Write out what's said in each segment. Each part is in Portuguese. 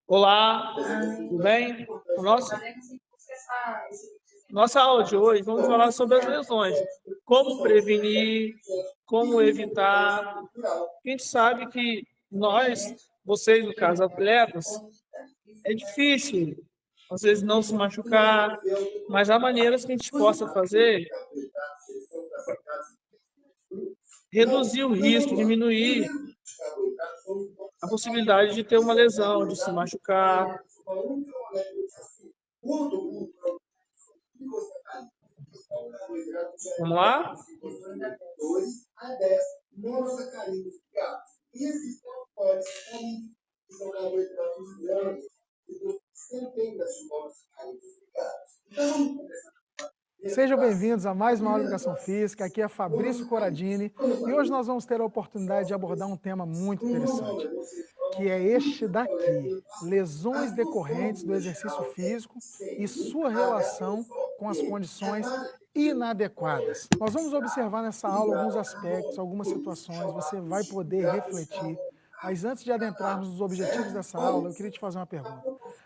Olá, tudo bem? Nossa, nossa aula de hoje vamos falar sobre as lesões, como prevenir, como evitar. A gente sabe que nós, vocês, no caso, atletas, é difícil, às vezes, não se machucar, mas há maneiras que a gente possa fazer, reduzir o risco, diminuir a possibilidade de ter uma lesão, de se machucar. Vamos lá? Sejam bem-vindos a mais uma aula de Educação Física. Aqui é Fabrício Corradini e hoje nós vamos ter a oportunidade de abordar um tema muito interessante, que é este daqui: lesões decorrentes do exercício físico e sua relação com as condições inadequadas. Nós vamos observar nessa aula alguns aspectos, algumas situações, você vai poder refletir. Mas antes de adentrarmos nos objetivos dessa aula, eu queria te fazer uma pergunta.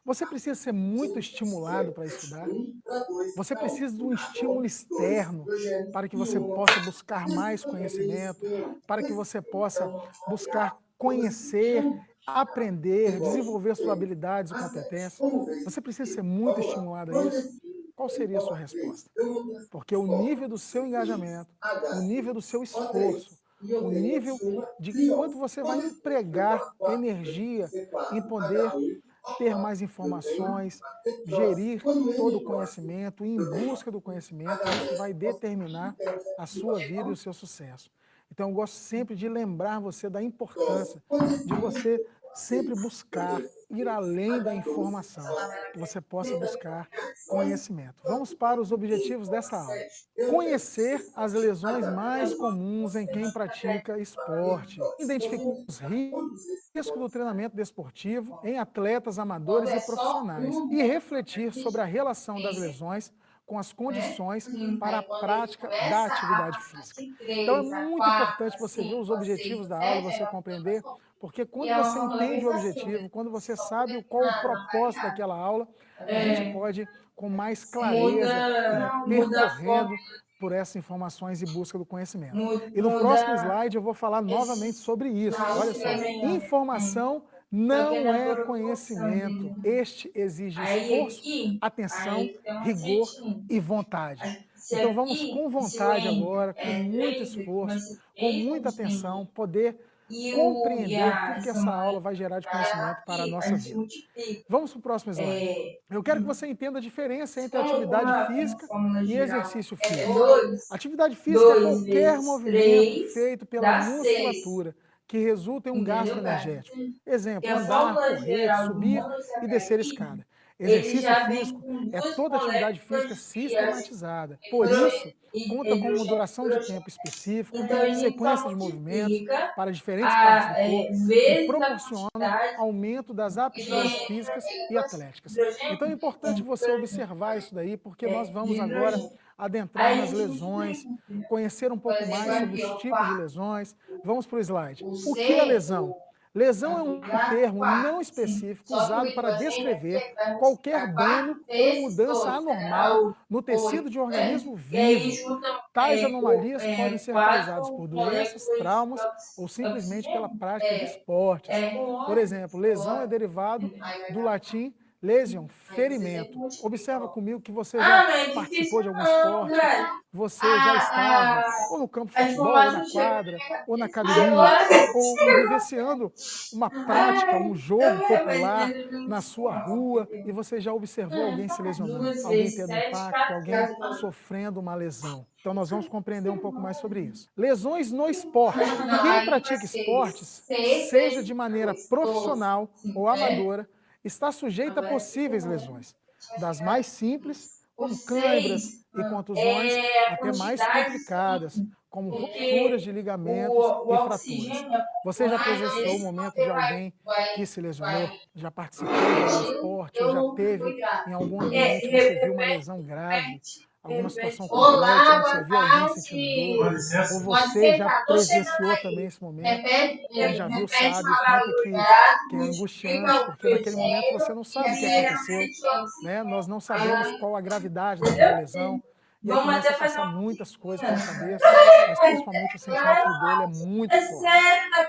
Você precisa ser muito estimulado para estudar? Você precisa de um estímulo externo para que você possa buscar mais conhecimento, para que você possa buscar conhecer, aprender, desenvolver suas habilidades e competências. Você precisa ser muito estimulado a isso? Qual seria a sua resposta? Porque o nível do seu engajamento, o nível do seu esforço, o nível de quanto você vai empregar energia em poder ter mais informações, gerir todo o conhecimento, ir em busca do conhecimento, isso vai determinar a sua vida e o seu sucesso. Então, eu gosto sempre de lembrar você da importância de você sempre buscar, ir além da informação, que você possa buscar conhecimento. Vamos para os objetivos dessa aula. Conhecer as lesões mais comuns em quem pratica esporte. Identificar os riscos do treinamento desportivo em atletas amadores e profissionais. E refletir sobre a relação das lesões com as condições para a prática da atividade física. Então é muito importante você ver os objetivos da aula, você compreender, porque quando você entende o objetivo, quando você sabe qual o propósito daquela aula, a gente pode, com mais clareza, ir percorrendo por essas informações e busca do conhecimento. E no próximo slide eu vou falar novamente sobre isso. Olha só, informação não é conhecimento. Este exige esforço, atenção, rigor e vontade. Então vamos com vontade agora, com muito esforço, com muita atenção, poder compreender tudo que essa aula vai gerar de conhecimento para a nossa vida. Vamos para o próximo slide. Eu quero que você entenda a diferença entre atividade física e exercício físico. Atividade física é qualquer movimento feito pela musculatura que resulta em um gasto energético. Exemplo, andar, correr, subir e descer escada. Exercício físico é toda atividade física sistematizada. Por isso, conta com uma duração de tempo específica, sequência de movimentos para diferentes partes do corpo e proporciona aumento das aptidões físicas e atléticas. Então é importante você observar isso daí, porque nós vamos agora adentrar nas lesões, conhecer um pouco mais sobre os tipos de lesões. Vamos para o slide. O que é lesão? Lesão é um termo não específico usado para descrever qualquer dano ou mudança anormal no tecido de um organismo vivo. Tais anomalias podem ser causadas por doenças, traumas ou simplesmente pela prática de esportes. Por exemplo, lesão é derivado do latim lesion, ferimento. Observa comigo que você já participou de algum esporte, você já estava ou no campo de futebol, ou na quadra, ou na academia, ou vivenciando uma prática, um jogo popular na sua rua e você já observou alguém se lesionando, alguém tendo impacto, alguém sofrendo uma lesão. Então nós vamos compreender um pouco mais sobre isso. Lesões no esporte. Quem pratica esportes, seja de maneira profissional ou amadora, está sujeito a possíveis lesões, das mais simples, como câimbras e contusões, até mais complicadas, como rupturas de ligamentos e fraturas. Você já presenciou o momento de alguém que se lesionou? Já participou de algum esporte ou já teve em algum ambiente, você viu uma lesão grave? alguma situação complexa, onde você viu alguém sentindo dor, ou você já presenciou também esse momento. Quem já viu sabe o quanto que é angustiante, porque naquele momento você não sabe o que aconteceu, né? Nós não sabemos qual a gravidade daquela lesão, e aí começa a passar muitas coisas pela cabeça, mas principalmente o sentimento de dor ele é muito forte.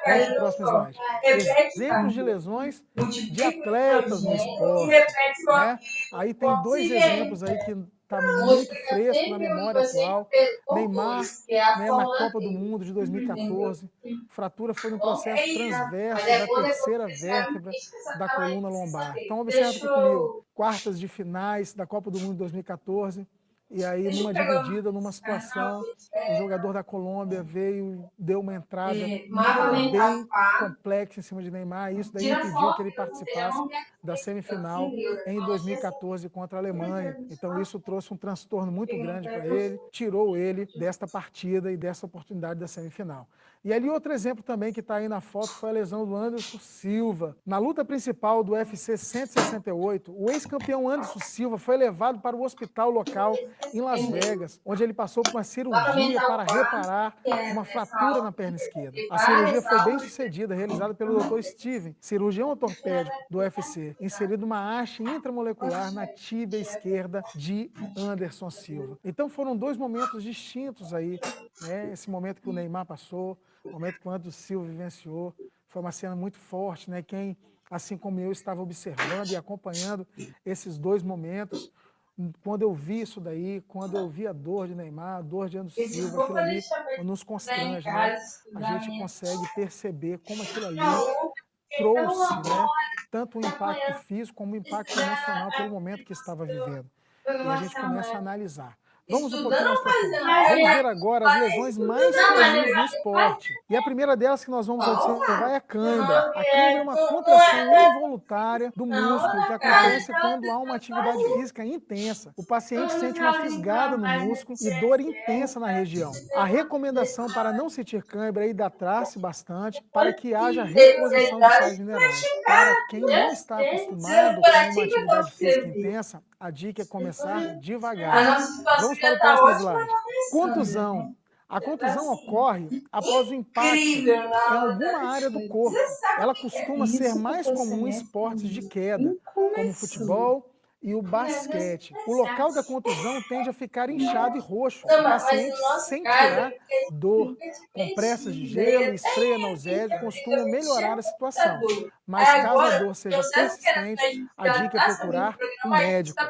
Vamos para o próximo slide. Exemplos de lesões de atletas no esporte, né? Aí tem 2 exemplos aí que está muito fresco na memória atual. Neymar, né, na Copa do Mundo de 2014, fratura foi no processo transverso da terceira vértebra da coluna lombar. Então observa aqui comigo, quartas de finais da Copa do Mundo de 2014, e aí numa dividida, numa situação, o jogador da Colômbia veio, deu uma entrada bem complexa em cima de Neymar, e isso daí impediu que ele participasse da semifinal em 2014 contra a Alemanha. Então isso trouxe um transtorno muito grande para ele, tirou ele desta partida e dessa oportunidade da semifinal. E ali outro exemplo também que está aí na foto foi a lesão do Anderson Silva. Na luta principal do UFC 168, o ex-campeão Anderson Silva foi levado para o hospital local em Las Vegas, onde ele passou por uma cirurgia para reparar uma fratura na perna esquerda. A cirurgia foi bem sucedida, realizada pelo Dr. Steven, cirurgião ortopédico do UFC, inserido uma haste intramolecular na tíbia esquerda de Anderson Silva. Então foram 2 momentos distintos aí, né? Esse momento que o Neymar passou, o momento que o Anderson Silva vivenciou, foi uma cena muito forte, né? Quem, assim como eu, estava observando e acompanhando esses 2 momentos, quando eu vi isso daí, quando eu vi a dor de Neymar, a dor de Anderson Silva, aquilo ali nos constrange, né? A gente consegue perceber como aquilo ali trouxe, né, tanto um impacto físico como um impacto emocional pelo momento que estava vivendo. E a gente começa a analisar. Vamos um pouquinho mais para frente. Vamos ver agora as lesões mais comuns no esporte. E a primeira delas que nós vamos observar é a cãibra. A cãibra é uma contração involuntária do músculo que acontece quando há uma atividade física intensa. O paciente sente uma fisgada no músculo e dor intensa na região. A recomendação para não sentir cãibra é hidratar-se bastante para que haja reposição de sais minerais. Para quem não está acostumado com uma atividade física intensa, a dica é começar devagar. Vamos para o próximo slide. Contusão. A contusão ocorre após o impacto em alguma área do corpo. Ela costuma ser mais comum em esportes de queda, como o futebol e o basquete. O local da contusão tende a ficar inchado e roxo. O paciente sentirá dor. Compressas de gelo e spray analgésico costumam melhorar a situação. Mas caso a dor seja persistente, a dica é procurar um médico.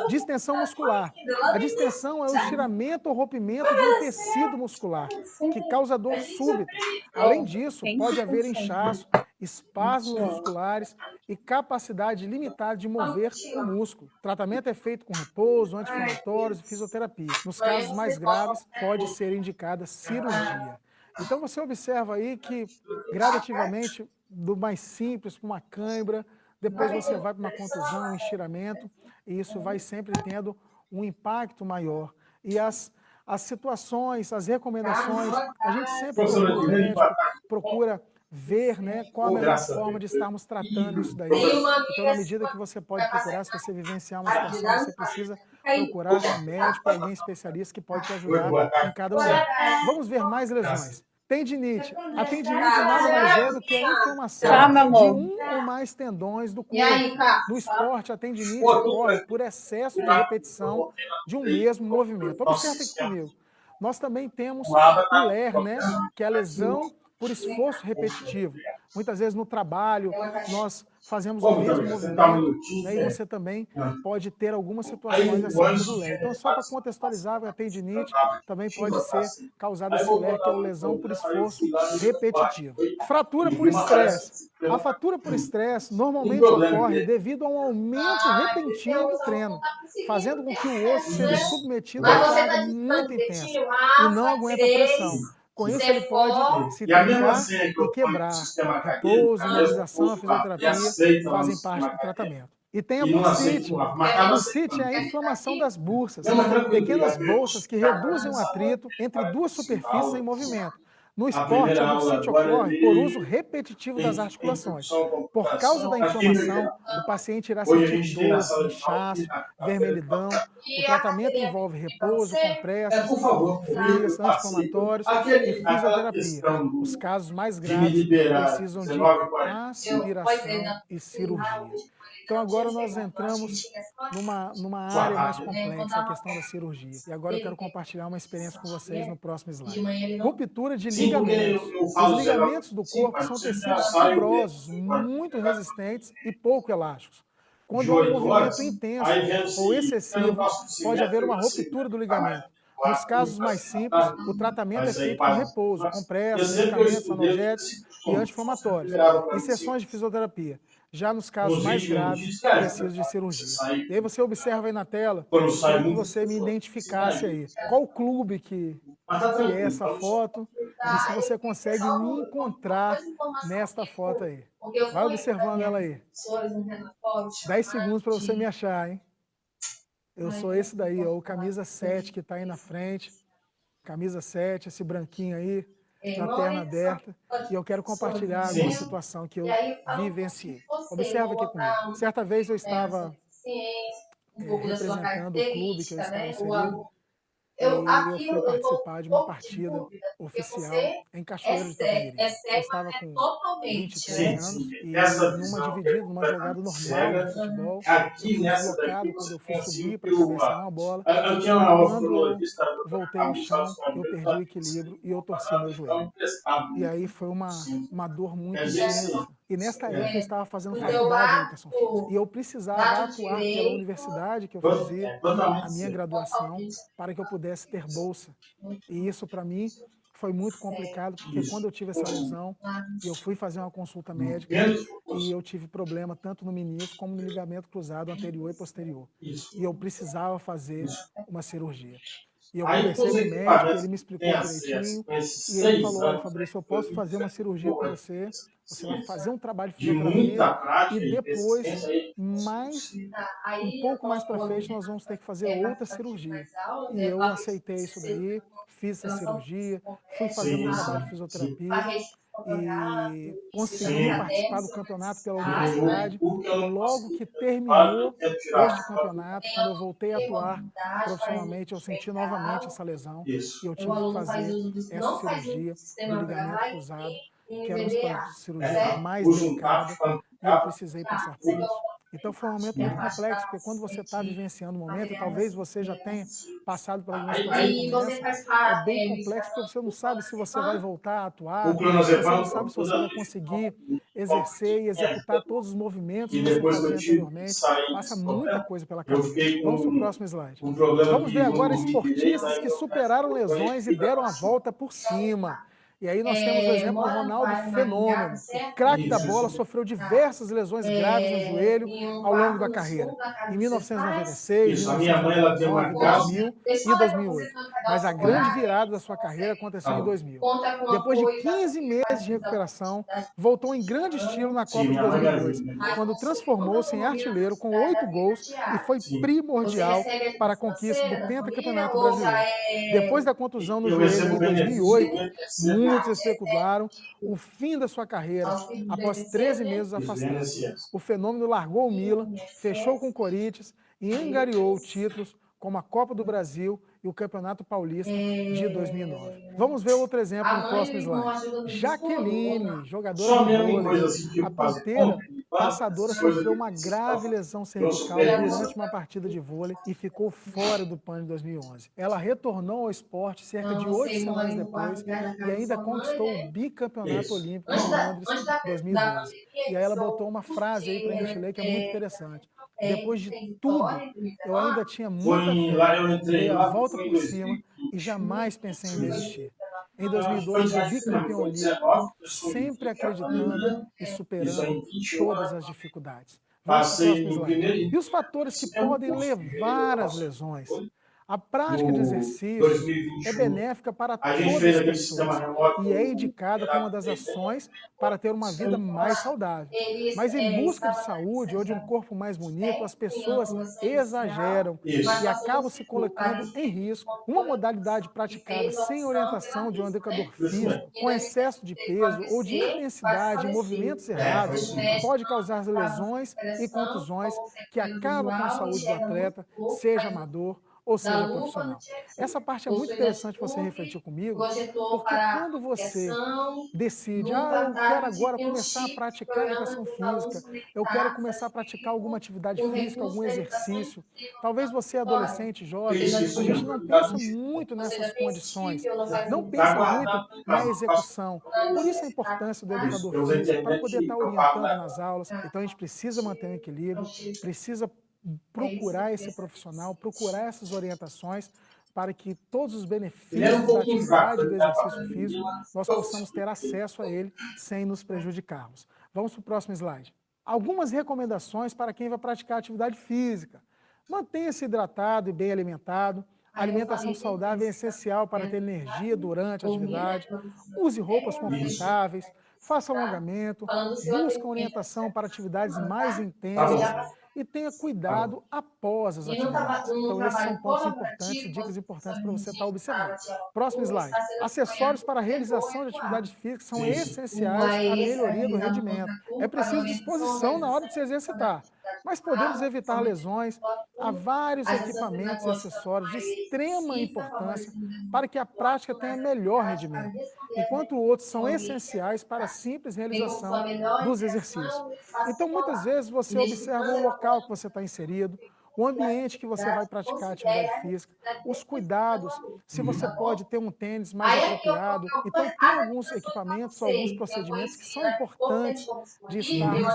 Distensão muscular. A distensão é o estiramento ou rompimento de um tecido muscular, que causa dor súbita. Além disso, pode haver inchaço, espasmos musculares e capacidade limitada de mover o músculo. O tratamento é feito com repouso, anti-inflamatórios e fisioterapia. Nos casos mais graves, pode ser indicada cirurgia. Então você observa aí que, gradativamente, do mais simples para uma cãibra, depois você vai para uma contusão, um estiramento, e isso vai sempre tendo um impacto maior. E as situações, as recomendações, a gente sempre procura o médico, procura ver, né, qual a melhor forma de estarmos tratando isso daí. Então, na medida que você pode procurar, se você vivenciar uma situação, você precisa procurar um médico, alguém especialista que pode te ajudar em cada momento. Vamos ver mais lesões. Tendinite. A tendinite nada mais é do que a inflamação de um ou mais tendões do corpo. No esporte, a tendinite ocorre por excesso de repetição de um mesmo movimento. Observe aqui comigo. Nós também temos o LER, né, que é a lesão por esforço repetitivo. Muitas vezes no trabalho nós fazemos o mesmo movimento, né, e você também pode ter algumas situações assim do LER. Então, só para contextualizar, a tendinite também pode ser causada esse LER, que é a lesão por esforço repetitivo. Fratura por estresse. A fratura por estresse normalmente ocorre devido a um aumento repentino do treino, fazendo com que o osso seja submetido a uma carga muito intensa e não aguenta a pressão. Com isso, ele pode se trincar e quebrar. Repouso, imobilização, a fisioterapia fazem parte do tratamento. E tem a bursite. A bursite é a inflamação das bursas, pequenas bolsas que reduzem o atrito entre duas superfícies em movimento. No esporte, a bursite ocorre por uso repetitivo das articulações. Por causa da inflamação, o paciente irá sentir dor, inchaço, vermelhidão. O tratamento envolve repouso, compressas, frias, anti-inflamatórios e fisioterapia. Os casos mais graves precisam de aspiração e cirurgia. Então agora nós entramos numa área mais complexa, a questão da cirurgia. E agora eu quero compartilhar uma experiência com vocês no próximo slide. Ruptura de ligamentos. Os ligamentos do corpo são tecidos fibrosos, muito resistentes e pouco elásticos. Quando há um movimento intenso ou excessivo, pode haver uma ruptura do ligamento. Nos casos mais simples, o tratamento é feito com repouso, compressas, medicamentos analgésicos e anti-inflamatórios, e sessões de fisioterapia. Já nos casos mais graves, precisa de cirurgia. E aí você observa aí na tela, queria que você me identificasse aí. Qual clube que é essa foto e se você consegue me encontrar nesta foto aí. Vai observando ela aí. 10 segundos para você me achar, hein? Eu sou esse daí, ó, o camisa 7 que está aí na frente. Camisa 7, esse branquinho aí, na perna aberta. E eu quero compartilhar uma situação que eu vivenciei. Observa aqui comigo. Certa vez eu estava representando o clube que eu estava inserido. E eu fui participar de uma partida oficial em Cachoeiro de Itapemirim. Eu estava com 23 anos e numa jogada normal de futebol, eu fui deslocado quando eu fui subir para cabecear uma bola. E quando eu voltei ao chão, eu perdi o equilíbrio e eu torci meu joelho. E aí foi uma dor muito intensa. E nesta época eu estava fazendo faculdade de educação física. E eu precisava atuar pela universidade que eu fazia a minha graduação para que eu pudesse ter bolsa. E isso, para mim, foi muito complicado, porque quando eu tive essa lesão, eu fui fazer uma consulta médica e eu tive problema tanto no menisco como no ligamento cruzado anterior e posterior. E eu precisava fazer uma cirurgia. E eu conversei com o médico, ele me explicou direitinho, e ele falou, olha, Fabrício, eu posso fazer uma cirurgia com você, você vai fazer um trabalho de fisioterapia, e depois, um pouco mais para frente, nós vamos ter que fazer outra cirurgia. E eu aceitei isso daí, fiz essa cirurgia, fui fazendo um trabalho de fisioterapia, e consegui participar do campeonato pela universidade, e logo que terminou este campeonato, quando eu voltei a atuar profissionalmente, eu senti novamente essa lesão, e eu tive que fazer essa cirurgia do ligamento cruzado, que era uma cirurgia mais delicada, e eu precisei passar por isso. Então foi um momento muito complexo, porque quando você está vivenciando um momento, talvez você já tenha passado por alguma situação como essa, é bem complexo, porque você não sabe se você vai voltar a atuar, você não sabe se você vai conseguir exercer e executar todos os movimentos que você fazia anteriormente, passa muita coisa pela cabeça. Vamos para o próximo slide. Vamos ver agora esportistas que superaram lesões e deram a volta por cima. E aí nós temos o exemplo do Ronaldo Fenômeno. O craque da bola sofreu diversas lesões graves no joelho ao longo da carreira. Em 1996, 1999, 2000 e 2008. Mas a grande virada da sua carreira aconteceu em 2000. Depois de 15 meses de recuperação, voltou em grande estilo na Copa de 2002, quando transformou-se em artilheiro com 8 gols e foi primordial para a conquista do pentacampeonato brasileiro. Depois da contusão no joelho em 2008, muitos especularam o fim da sua carreira após 13 meses afastado. O Fenômeno largou o Milan, fechou com o Corinthians e angariou títulos como a Copa do Brasil e o Campeonato Paulista de 2009. Vamos ver outro exemplo no próximo slide. Jaqueline, jogadora de vôlei. A ponteira passadora sofreu uma grave lesão cervical durante uma partida de vôlei e ficou fora do PAN em 2011. Ela retornou ao esporte cerca de 8 semanas depois e ainda conquistou o bicampeonato olímpico em Londres em 2012. E aí ela botou uma frase aí para a gente ler que é muito interessante. Depois de tudo, eu ainda tinha muita fé, dei a volta por cima e jamais pensei em desistir. Em 2012, fui bicampeão olímpico, sempre acreditando e superando todas as dificuldades. Vamos para o próximo slide. E os fatores que podem levar às lesões? A prática de exercícios é benéfica para a gente todas fez as aquele sistema pessoas remoto. e é indicada como uma das ações para ter uma vida mais saudável. Mas em busca de saúde ou de um corpo mais bonito, as pessoas exageram e acabam se colocando em risco. Uma modalidade praticada sem orientação de um educador físico, com excesso de peso ou de intensidade em movimentos errados, pode causar lesões e contusões que acabam com a saúde do atleta, seja amador ou seja profissional. Essa parte é muito interessante você refletir comigo, porque quando você decide, eu quero agora começar a praticar educação física, eu quero começar a praticar alguma atividade física, algum exercício. Talvez você é adolescente, jovem, a gente não pensa muito nessas condições, não pensa muito na execução. Por isso a importância do educador físico, para poder estar orientando nas aulas. Então a gente precisa manter um equilíbrio, precisa procurar esse profissional, procurar essas orientações para que todos os benefícios da atividade do exercício físico nós possamos ter acesso a ele sem nos prejudicarmos. Vamos para o próximo slide. Algumas recomendações para quem vai praticar atividade física. Mantenha-se hidratado e bem alimentado. A alimentação saudável é essencial para ter energia durante a atividade. Use roupas confortáveis, faça alongamento, busque orientação para atividades mais intensas e tenha cuidado após as atividades. Então, esses são pontos importantes, dicas importantes para você estar observando. Próximo slide. Acessórios para a realização de atividades físicas são essenciais à melhoria do rendimento. É preciso disposição na hora de se exercitar, mas podemos evitar lesões. Há vários equipamentos e acessórios de extrema importância para que a prática tenha melhor rendimento, enquanto outros são essenciais para a simples realização dos exercícios. Então, muitas vezes, você observa o local que você está inserido, o ambiente que você vai praticar atividade física, os cuidados, se você pode ter um tênis mais apropriado. Então, tem alguns equipamentos, alguns procedimentos que são importantes de estarmos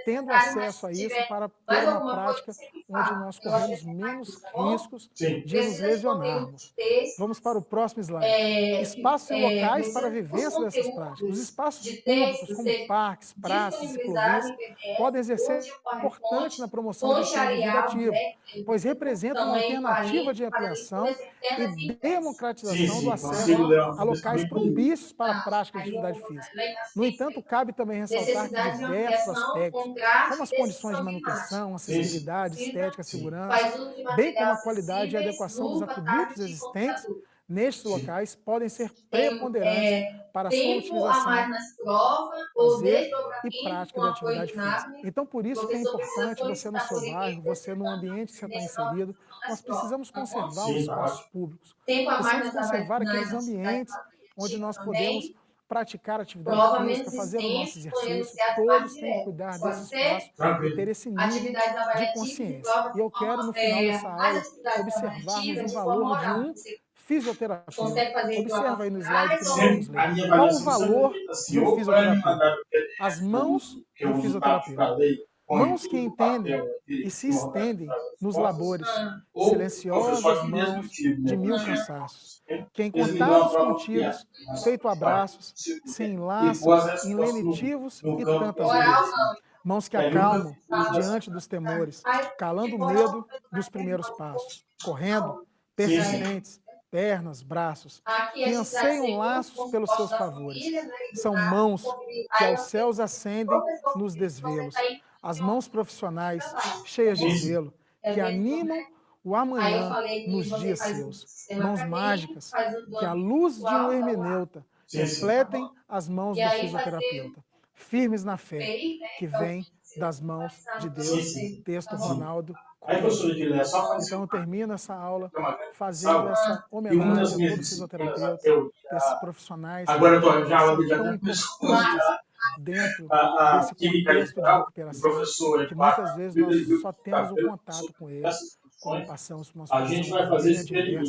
tendo acesso a isso para ter uma prática onde nós corremos menos riscos de nos lesionarmos. Vamos para o próximo slide. Espaços e locais para a vivência dessas práticas. Os espaços públicos, como parques, praças e ciclovias, podem exercer importante na promoção de estilo de vida ativo, pois representam uma alternativa de ampliação e democratização do acesso a locais propícios para a prática de atividade física. No entanto, cabe também ressaltar que diversos aspectos, como as condições de manutenção, acessibilidade, estética, segurança, bem como a qualidade e adequação dos atributos existentes nestes locais, podem ser preponderantes para a sua utilização, lazer e prática da atividade física. Então, por isso que é importante você no seu bairro, você no ambiente que você está inserido, nós precisamos conservar os espaços públicos, precisamos conservar aqueles ambientes onde nós podemos praticar atividade física, fazer o nosso exercício. Todos têm que cuidar desse espaço e ter esse nível de consciência. E eu quero, no final dessa aula, observarmos o valor de um fisioterapeuta. Observa aí no slide que nós vamos ler. Qual o valor de um fisioterapeuta? As mãos do fisioterapeuta. Mãos que entendem e se estendem nos labores, silenciosas mãos de mil cansaços, que em contatos contidos, feito abraços, se enlaçam em lenitivos e tantas vezes. Mãos que acalmam diante dos temores, calando o medo dos primeiros passos, correndo, persistentes, pernas, braços, que anseiam laços pelos seus favores. São mãos que aos céus ascendem nos desvelos. As mãos profissionais, cheias de zelo, que animam o amanhã nos dias seus. Mãos mágicas, que à luz de um hermeneuta refletem as mãos do fisioterapeuta. Firmes na fé, que vem das mãos de Deus. Texto Ronaldo. Então eu termino essa aula fazendo essa homenagem a todos os fisioterapeutas, desses profissionais que são tão importantes dentro desse contexto de recuperação, que muitas vezes nós só temos o contato com eles quando passamos por uma situação bem adversa e bem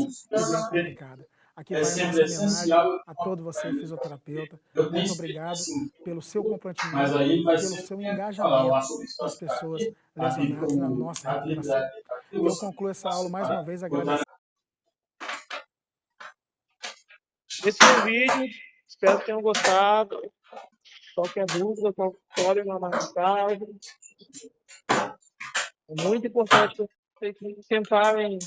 complicada. Aqui vai a nossa homenagem a todo você, fisioterapeuta. Muito obrigado pelo seu comprometimento, pelo seu engajamento com as pessoas lesionadas na nossa recuperação. E eu concluo essa aula mais uma vez agradecendo. Esse foi o vídeo. Espero que tenham gostado. Qualquer dúvida, podem mandar mensagem. É muito importante vocês tentarem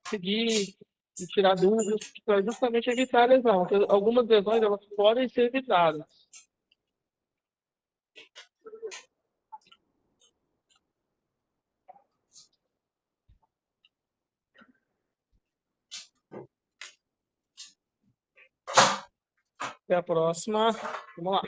seguir e tirar dúvidas para justamente evitar a lesão. Porque algumas lesões elas podem ser evitadas. Até a próxima. Vamos lá.